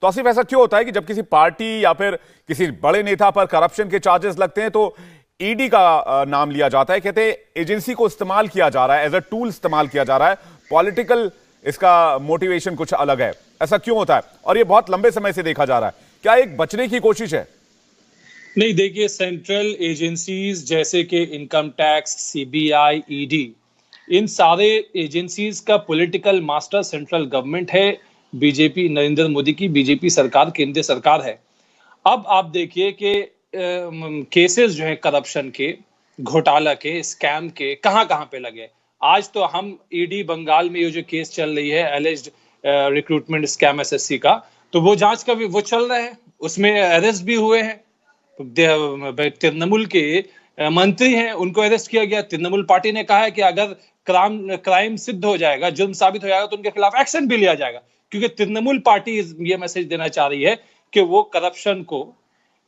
तो आसिफ, ऐसा क्यों होता है कि जब किसी पार्टी या फिर किसी बड़े नेता पर करप्शन के चार्जेस लगते हैं तो ईडी का नाम लिया जाता है, कहते हैं एजेंसी को इस्तेमाल किया जा रहा है, एज अ टूल इस्तेमाल किया जा रहा है, पॉलिटिकल इसका मोटिवेशन कुछ अलग है। ऐसा क्यों होता है और ये बहुत लंबे समय से देखा जा रहा है, क्या एक बचने की कोशिश है? नहीं, देखिए, सेंट्रल एजेंसीज जैसे कि इनकम टैक्स, सीबीआई, ईडी, इन सारे एजेंसीज का पॉलिटिकल मास्टर सेंट्रल गवर्नमेंट है। बीजेपी, नरेंद्र मोदी की बीजेपी सरकार, केंद्रीय सरकार है। अब आप देखिए कि केसेस जो है करप्शन के, घोटाला के, स्कैम के कहां कहां पे लगे। आज तो हम ईडी बंगाल में ये जो केस चल रही है एलिज्ड रिक्रूटमेंट स्कैम एसएससी का, तो वो जांच का भी वो चल रहा है, उसमें अरेस्ट भी हुए हैं। तृणमूल के मंत्री हैं, उनको अरेस्ट किया गया। तृणमूल पार्टी ने कहा है कि अगर क्राइम सिद्ध हो जाएगा, जुर्म साबित हो जाएगा, तो उनके खिलाफ एक्शन भी लिया जाएगा, क्योंकि तृणमूल पार्टी ये मैसेज देना चाह रही है कि वो करप्शन को,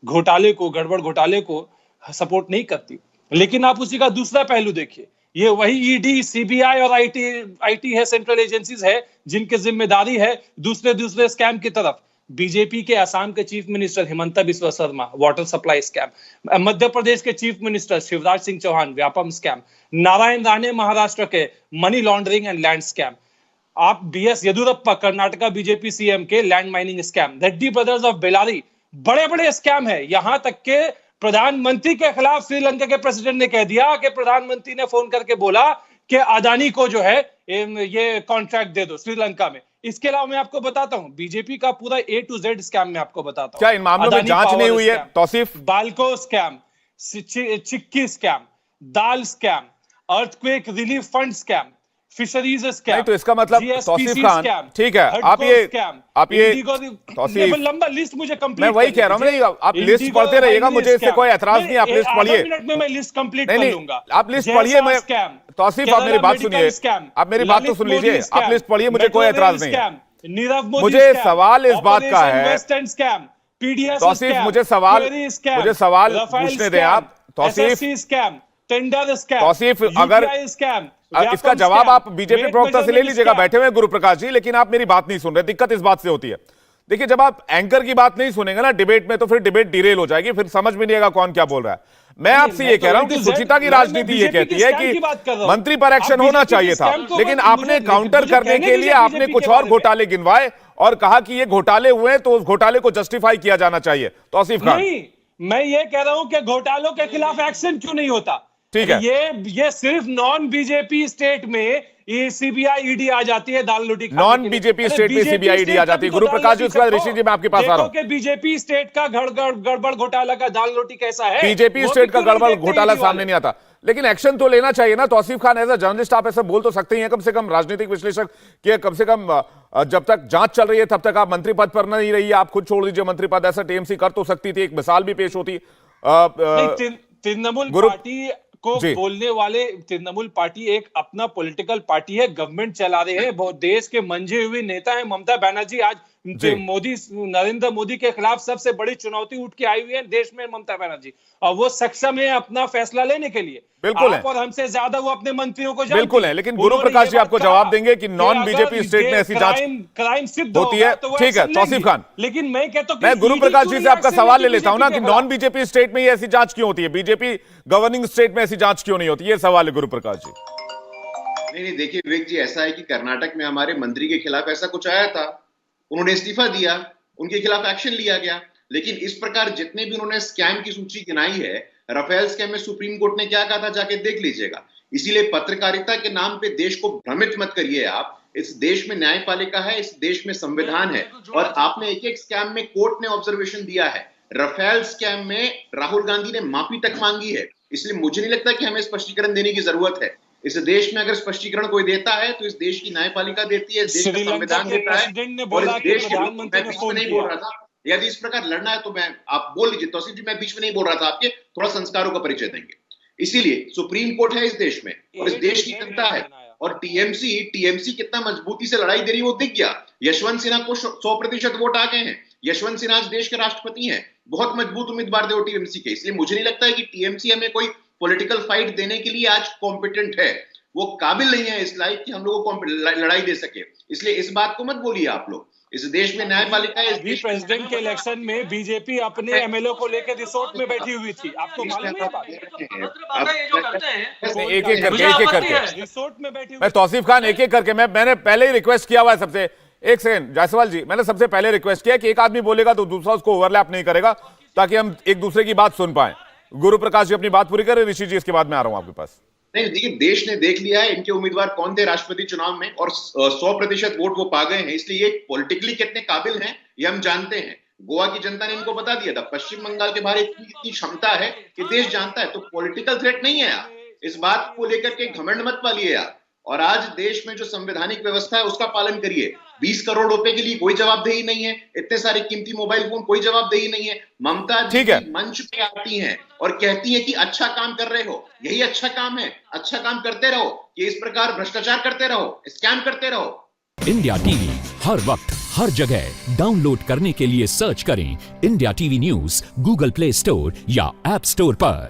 घोटाले को, गड़बड़ घोटाले को सपोर्ट नहीं करती। लेकिन आप उसी का दूसरा पहलू देखिए, ये वही ईडी, सीबीआई और आईटी है, सेंट्रल एजेंसीज है, जिनकी जिम्मेदारी है दूसरे स्कैम की तरफ। बीजेपी के असम के chief minister Himanta Biswa Sarma, water supply scam. Madhya Pradesh के chief minister Shivraj Singh Chouhan, Vyapam scam. Narayan Rane Maharashtra के, money laundering and land scam. आप बीएस येदुरप्पा कर्नाटका बीजेपी सीएम के, land mining scam. Reddy brothers of Bellary, बड़े बड़े स्कैम है। यहां तक के प्रधानमंत्री के खिलाफ श्रीलंका के प्रेसिडेंट ने कह दिया कि प्रधानमंत्री ने फोन करके बोला कि अदानी को जो है ये कॉन्ट्रैक्ट दे दो श्रीलंका में। इसके अलावा मैं आपको बताता हूं बीजेपी का पूरा A to Z स्कैम में आपको बताता हूं। क्या इन मामलों में जांच नहीं हुई है Tauseef? Balco scam, chikki scam, dal scam, earthquake relief fund scam, fisheries scam. नहीं तो इसका मतलब तौसीफ खान, ठीक है, आप ये तौसीफ, लंबा लिस्ट मुझे कंप्लीट, मैं वही कह रहा हूं, आप लिस्ट पढ़ते रहिएगा, मुझे इससे कोई एतराज नहीं, आप लिस्ट पढ़िए। मिनट में मैं लिस्ट कंप्लीट कर लूंगा, आप लिस्ट पढ़िए। मैं तौसीफ, आप मेरी बात सुनिए, आप मेरी बात तो सुन लीजिए, आप लिस्ट पढ़िए, मुझे कोई एतराज नहीं है। मुझे सवाल इस बात का है तौसीफ, मुझे सवाल पूछने दें आप तौसीफ। तौसीफ, अगर इसका जवाब आप बीजेपी प्रवक्ता से ले लीजिएगा, बैठे हुए गुरु प्रकाश जी, लेकिन आप मेरी बात नहीं सुन रहे। दिक्कत इस बात से होती है, देखिए, जब आप एंकर की बात नहीं सुनेंगे ना डिबेट में, तो फिर डिबेट डिरेल हो जाएगी, फिर समझ में नहीं आएगा कौन क्या बोल रहा है। मैं आपसे ये कह रहा हूं कि सुचिता की राजनीति ये कहती है कि मंत्री पर एक्शन होना चाहिए था, लेकिन आपने काउंटर करने के लिए आपने कुछ और घोटाले गिनवाए और कहा कि ये घोटाले हुए तो उस घोटाले को जस्टिफाई किया जाना चाहिए। तौसीफ खान, मैं ये कह रहा हूं कि घोटालों के खिलाफ एक्शन क्यों नहीं होता? ठीक है, ये सिर्फ नॉन बीजेपी स्टेट में सीबीआई ईडी आ जाती है दाल रोटी। नॉन बीजेपी स्टेट में सीबीआई ईडी आ जाती है। गुरु प्रकाश जी, उसके बाद ऋषि जी मैं आपके पास आ रहा हूं। बीजेपी स्टेट का गड़बड़ घोटाला का दाल रोटी कैसा है? बीजेपी स्टेट का गड़बड़ घोटाला सामने नहीं आता, लेकिन एक्शन तो लेना चाहिए ना। Tauseef Khan, as a journalist आप ऐसा बोल तो सकते ही हैं, कम से कम राजनीतिक विश्लेषक के, कम से कम जब तक जांच चल रही है तब तक आप मंत्री पद पर नहीं रही है, आप खुद छोड़ दीजिए मंत्री पद, ऐसा टीएमसी कर तो सकती थी, एक मिसाल भी पेश होती। तृणमूल पार्टी को बोलने वाले, तृणमूल पार्टी एक अपना पॉलिटिकल पार्टी है, गवर्नमेंट चला रहे हैं, बहुत देश के मंजे हुए नेता है। ममता बनर्जी आज नरेंद्र मोदी के खिलाफ सबसे बड़ी चुनौती उठ के आई हुई है देश में, ममता बनर्जी, और वो सक्षम है अपना फैसला लेने के लिए। बिल्कुल है, और हमसे ज्यादा वो अपने मंत्रियों को बिल्कुल है, लेकिन गुरु प्रकाश जी आपको जवाब देंगे कि नॉन बीजेपी स्टेट में ऐसी जांच क्राइम सिद्ध होती है। ठीक है तौसीफ खान, लेकिन मैं कहता हूं, मैं गुरु प्रकाश जी से आपका सवाल ले लेता हूं ना कि नॉन बीजेपी स्टेट में ऐसी जांच क्यों होती है, बीजेपी गवर्निंग स्टेट में ऐसी जांच क्यों नहीं होती, ये सवाल है गुरु प्रकाश जी। नहीं, देखिए विवेक जी, ऐसा है कि कर्नाटक में हमारे मंत्री के खिलाफ ऐसा कुछ आया था, उन्होंने इस्तीफा दिया, उनके खिलाफ एक्शन लिया गया। लेकिन इस प्रकार जितने भी उन्होंने स्कैम की सूची गिनाई है, राफेल स्कैम में सुप्रीम कोर्ट ने क्या कहा था, जाके देख लीजिएगा। इसीलिए पत्रकारिता के नाम पे देश को भ्रमित मत करिए आप। इस देश में न्यायपालिका है, इस देश में संविधान है, और आपने एक एक स्कैम में कोर्ट ने ऑब्जर्वेशन दिया है। राफेल स्कैम में राहुल गांधी ने माफी तक मांगी है, इसलिए मुझे नहीं लगता कि हमें स्पष्टीकरण देने की जरूरत है। इस देश में अगर स्पष्टीकरण कोई देता है तो इस देश की न्यायपालिका देती है, देश का संविधान देता है, और इस देश के लोग, मैं बीच में नहीं बोल रहा था, यदि इस प्रकार लड़ना है तो मैं, आप बोल लीजिए तौसीफ जी, मैं बीच में नहीं बोल रहा था, आपके थोड़ा संस्कारों का परिचय देंगे। इसीलिए सुप्रीम कोर्ट है इस देश में, और इस देश की जनता है, और टीएमसी कितना मजबूती से लड़ाई दे रही है वो दिख गया। यशवंत सिन्हा को 100% वोट आ गए हैं। यशवंत सिन्हा आज देश के राष्ट्रपति हैं, बहुत मजबूत उम्मीदवार थे वो टीएमसी के। इसलिए मुझे नहीं लगता है कि टीएमसी हमें कोई पॉलिटिकल फाइट देने के लिए आज कॉम्पिटेंट है, वो काबिल नहीं है इस लायक कि हम लोगों को लड़ाई दे सके। इसलिए इस बात को मत बोलिए आप लोग। इस देश में न्यायपालिका है। अभी प्रेसिडेंट के इलेक्शन में बीजेपी अपने एमएलए को लेकर रिसोर्ट में बैठी हुई थी, आपको मालूम है बात? एक एक करके रिसोर्ट में बैठी हुई। मैं तौसीफ खान एक एक करके मैंने पहले ही रिक्वेस्ट किया हुआ है सबसे। एक सेकंड जायसवाल जी, मैंने सबसे पहले रिक्वेस्ट किया कि एक आदमी बोलेगा तो दूसरा उसको ओवरलैप नहीं करेगा, ताकि हम एक दूसरे की बात सुन पाए। गुरु प्रकाश जी अपनी बात पूरी करें, ऋषि जी इसके बाद में आ रहा हूं आपके पास। नहीं देखिए, देश ने देख लिया है इनके उम्मीदवार कौन थे राष्ट्रपति चुनाव में, और 100% वोट वो पा गए हैं, इसलिए ये पॉलिटिकली कितने काबिल हैं ये हम जानते हैं। गोवा की जनता ने इनको बता दिया था, पश्चिम बंगाल के बाहर इतनी क्षमता है कि देश जानता है, तो पॉलिटिकल थ्रेट नहीं है यार। इस बात को लेकर के घमंड मत पालिए यार। और आज देश में जो संवैधानिक व्यवस्था है उसका पालन करिए। 20 करोड़ रुपए के लिए कोई जवाबदेही नहीं है, इतने सारे कीमती मोबाइल फोन, कोई जवाबदेही नहीं है। ममता जी मंच पे आती हैं और कहती हैं कि अच्छा काम कर रहे हो, यही अच्छा काम है, अच्छा काम करते रहो, कि इस प्रकार भ्रष्टाचार करते रहो, स्कैम करते रहो। इंडिया टीवी हर वक्त हर जगह डाउनलोड करने के लिए सर्च करें India TV news Google play store या ऐप स्टोर पर।